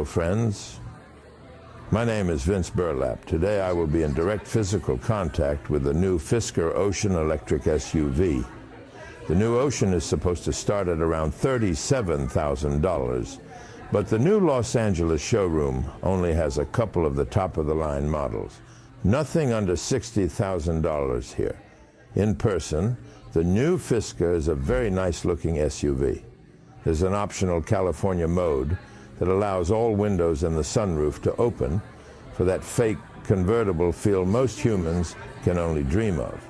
Hello, friends. My name is Vince Burlapp. Today I will be in direct physical contact with the new Fisker Ocean electric SUV. The new Ocean is supposed to start at around $37,000, but the new Los Angeles showroom only has a couple of the top-of-the-line models. Nothing under $60,000 here. In person, the new Fisker is a very nice-looking SUV. There's an optional California mode that allows all windows and the sunroof to open for that fake convertible feel most humans can only dream of.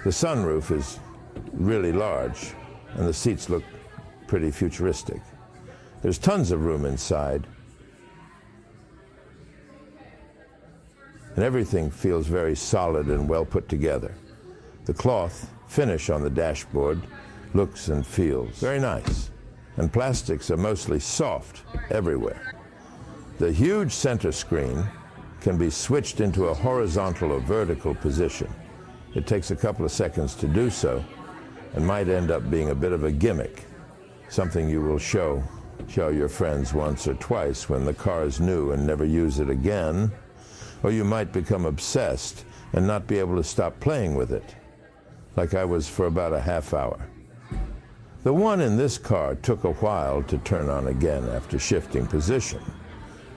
The sunroof is really large, and the seats look pretty futuristic. There's tons of room inside, and everything feels very solid and well put together. The cloth finish on the dashboard looks and feels very nice, and plastics are mostly soft everywhere. The huge center screen can be switched into a horizontal or vertical position. It takes a couple of seconds to do so and might end up being a bit of a gimmick, something you will show your friends once or twice when the car is new and never use it again, or you might become obsessed and not be able to stop playing with it, like I was for about a half hour. The one in this car took a while to turn on again after shifting position,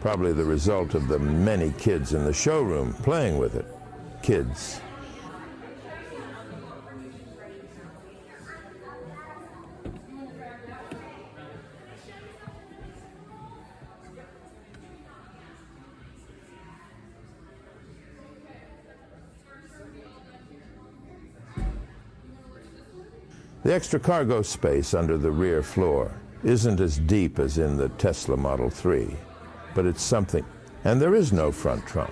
probably the result of the many kids in the showroom playing with it. Kids. The extra cargo space under the rear floor isn't as deep as in the Tesla Model 3, but it's something. And there is no front trunk.